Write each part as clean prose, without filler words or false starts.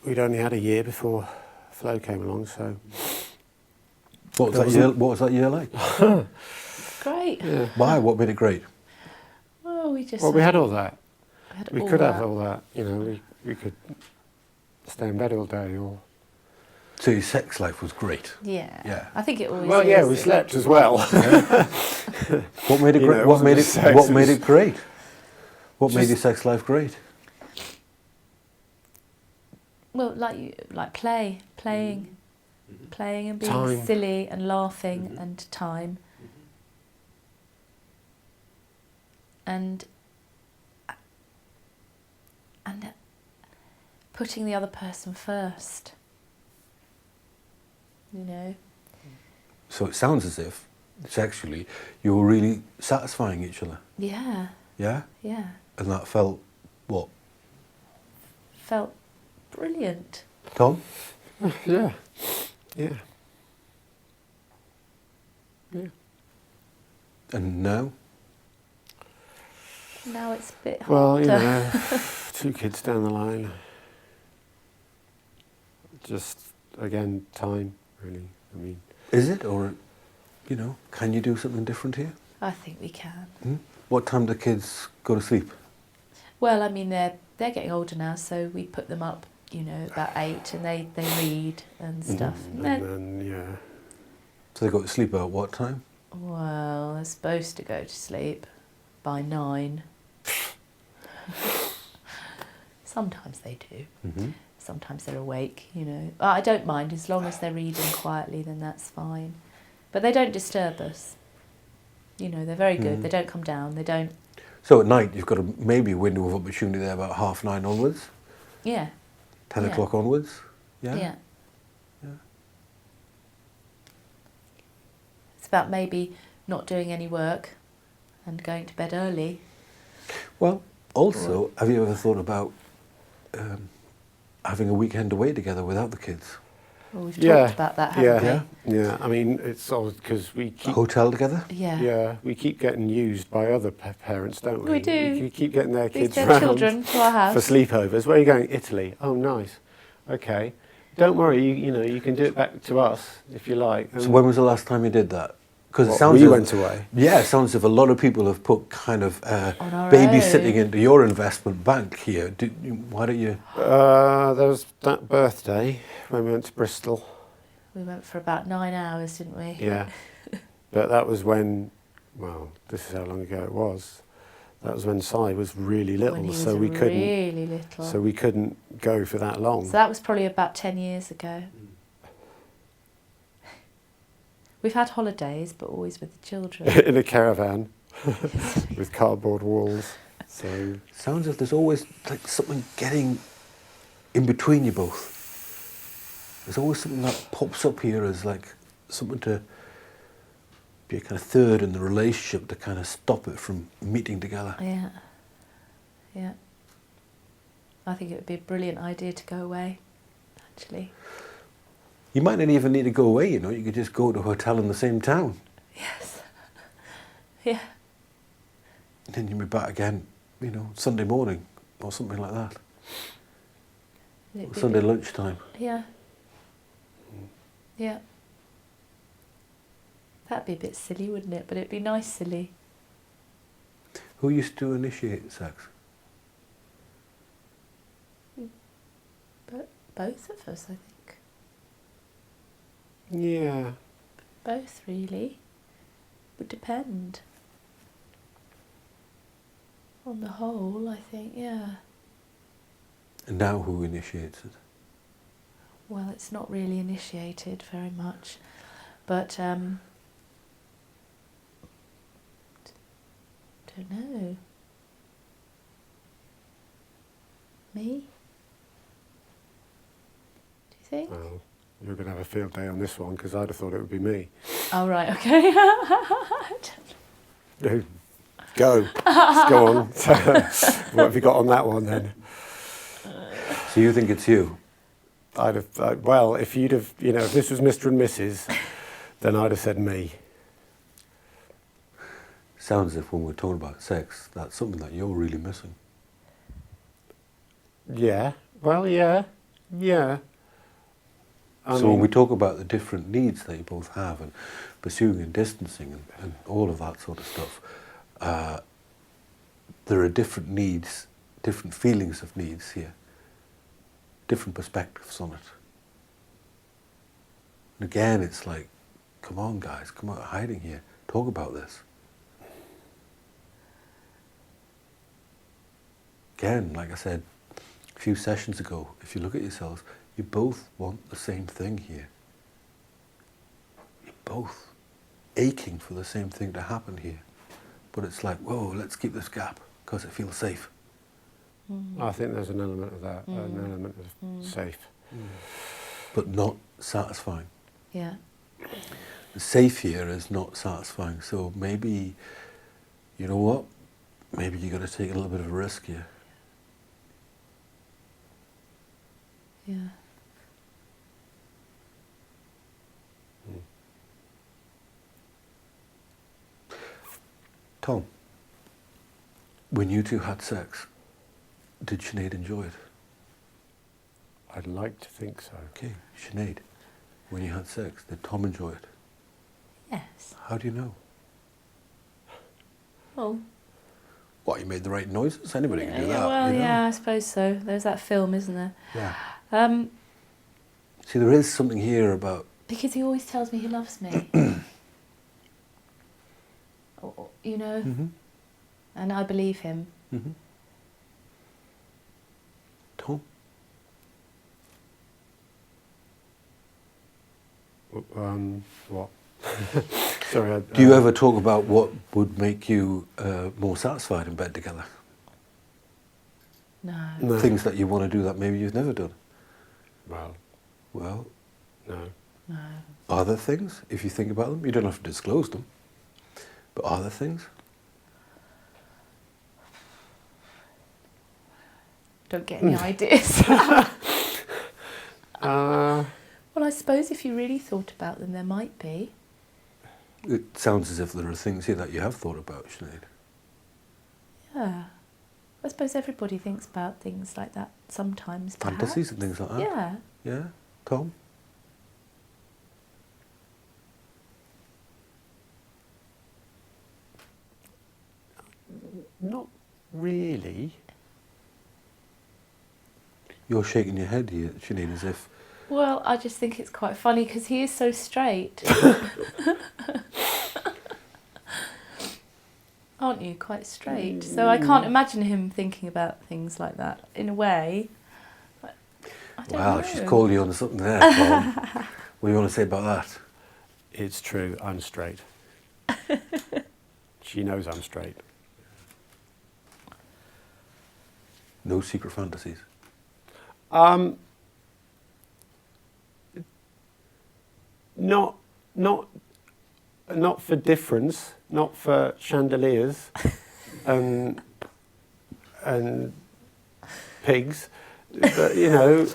we'd only had a year before Flo came along, so... What was that year like? Great. Yeah. Why? What made it great? Well, we just... Well, we had all that. had We all could have that. all that, you know, we could stay in bed all day or... So your sex life was great. Yeah. Yeah. I think it always Well, is. yeah, we slept as well. What made it You great? know, it What wasn't made just it? sex, What it made was it great? What made just- your sex life great? Well, like playing and being Time. silly and laughing and time. And putting the other person first. You know. So it sounds as if sexually you were really satisfying each other. Yeah. Yeah. Yeah. And that felt what? Felt brilliant. Tom? Yeah, yeah. Yeah. And now? Now it's a bit Well, you harder. know, 2 kids down the line. Just, again, time, really. I mean... Is it, or, you know, can you do something different here? I think we can. Hmm? What time do the kids go to sleep? Well, I mean, they're getting older now, so we put them up, you know, about 8, and they read and stuff. And And then, yeah. So they go to sleep at what time? well, they're supposed to go to sleep by 9. Sometimes they do. Mm-hmm. Sometimes they're awake, you know. I don't mind, as long as they're reading quietly, then that's fine. But they don't disturb us. You know, they're very good. They don't come down. They don't... So at night you've got maybe a window of opportunity there about 9:30 onwards? Yeah. 10 Yeah. o'clock onwards? Yeah? Yeah. Yeah. It's about maybe not doing any work and going to bed early. Well, also, have you ever thought about having a weekend away together without the kids? Well, we've Yeah. talked about that, haven't Yeah, we? yeah. I mean, it's all because we A keep... hotel together? Yeah. Yeah, we keep getting used by other parents, don't we? We do. We keep getting their These kids their round children to our house. for sleepovers. Where are you going? Italy. Oh, nice. Okay. Don't worry. You know, you can do it back to us if you like. So when was the last time you did that? Because it What, sounds we as- went away. Yeah, it sounds as if a lot of people have put kind of On our babysitting own. into your investment bank here. Why don't you? There was that birthday when we went to Bristol. We went for about 9 hours, didn't we? Yeah. But that was when, well, this is how long ago it was. That was when Si was really little, When he was so we couldn't. really little. So we couldn't go for that long. So that was probably about 10 years ago. We've had holidays, but always with the children. In a caravan with cardboard walls. So Sounds as if there's always like something getting in between you both. There's always something that pops up here as like something to be a kind of third in the relationship to kind of stop it from meeting together. Yeah. Yeah. I think it would be a brilliant idea to go away, actually. You might not even need to go away, you know, you could just go to a hotel in the same town. Yes. Yeah. And then you'll be back again, you know, Sunday morning or something like that. It'd be a Sunday bit- lunchtime. Yeah. Yeah. That'd be a bit silly, wouldn't it? But it'd be nice silly. Who used to initiate sex? But both of us, I think. yeah. Both, really. Would depend. On the whole, I think, yeah. And now who initiates it? Well, it's not really initiated very much. But, don't know. Me? Do you think? Well, you're going to have a field day on this one because I'd have thought it would be me. Oh, right, okay. No. Go. Let's go on. What have you got on that one then? So you think it's you? I'd have, well, if you'd have, you know, if this was Mr. and Mrs., then I'd have said me. Sounds as if when we're talking about sex, that's something that you're really missing. Yeah. Well, yeah. Yeah. I So when mean, we talk about the different needs that you both have and pursuing and distancing and all of that sort of stuff, there are different needs, different feelings of needs here, different perspectives on it. And again, it's like, come on guys, come out of hiding here, talk about this. Again, like I said a few sessions ago, if you look at yourselves, you both want the same thing here. You're both aching for the same thing to happen here. But it's like, whoa, let's keep this gap because it feels safe. I think there's an element of that, an element of safe. But not satisfying. Yeah. The safe here is not satisfying. So maybe, you know what? Maybe you got to take a little bit of a risk here. Yeah. Tom, when you two had sex, did Sinead enjoy it? I'd like to think so. Okay, Sinead, when you had sex, did Tom enjoy it? Yes. How do you know? Well, What, you made the right noises? Anybody can do that. well, you know? yeah, I suppose so. There's that film, isn't there? Yeah. Um, See, there is something here about... because he always tells me he loves me. You know, and I believe him. Mm-hmm. Tom? What? Sorry. Do you ever talk about what would make you more satisfied in bed together? No. No. Things that you want to do that maybe you've never done? Well, Well, no. No. are there things, if you think about them? You don't have to disclose them. But are there things? Don't get any ideas. Well, I suppose if you really thought about them, there might be. It sounds as if there are things here that you have thought about, Sinead. Yeah. I suppose everybody thinks about things like that sometimes. Fantasies and things like that. Yeah. Yeah? Tom? Not really. You're shaking your head here, Sinead, as if... Well, I just think it's quite funny because he is so straight. Aren't you quite straight? So I can't imagine him thinking about things like that in a way. I don't Wow, know. she's called you on something there, Tom. What do you want to say about that? It's true, I'm straight. She knows I'm straight. No secret fantasies? Not for difference, not for chandeliers and pigs, but you know,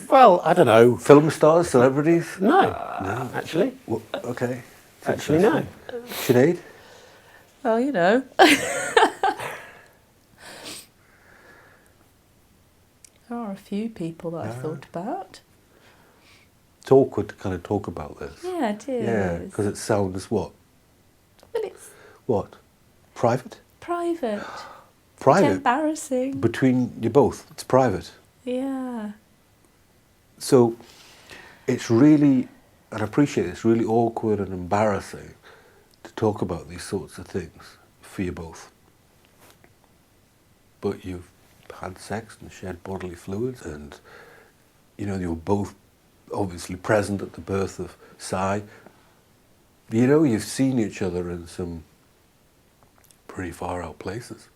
well, I don't know. Film stars, celebrities? No, No. actually, Well, okay. actually no. Sinead? Well, you know. There are a few people that I've thought about. It's awkward to kind of talk about this. Yeah, it is. Yeah, because it sounds what? Well, it's What? Private? private. It's Private? embarrassing. Between you both. It's private. Yeah. So it's really, and I appreciate it, it's really awkward and embarrassing to talk about these sorts of things for you both. But you've had sex and shared bodily fluids and, you know, you were both obviously present at the birth of Si. You know, you've seen each other in some pretty far out places.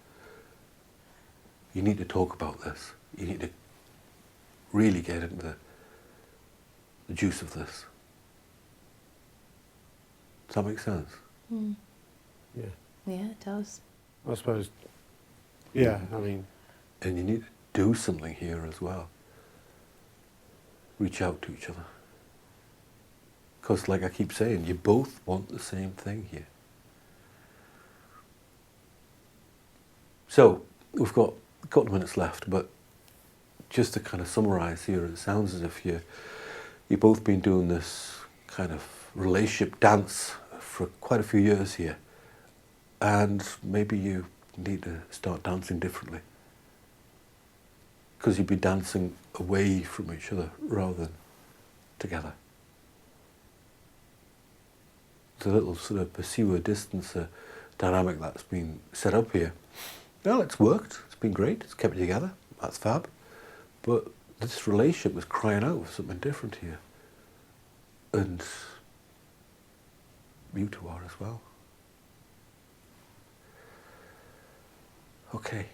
You need to talk about this. You need to really get into the juice of this. Does that make sense? Mm. Yeah, Yeah, it does. I suppose. Yeah, I mean, And you need to do something here as well. Reach out to each other. Because like I keep saying, you both want the same thing here. So, we've got a couple of minutes left, but just to kind of summarise here, it sounds as if you've both been doing this kind of relationship dance for quite a few years here, and maybe you need to start dancing differently, because you'd be dancing away from each other rather than together. The little sort of pursue a distance dynamic that's been set up here. Well, it's worked, it's been great, it's kept you together, that's fab. But this relationship was crying out for something different here. And you two are as well. Okay.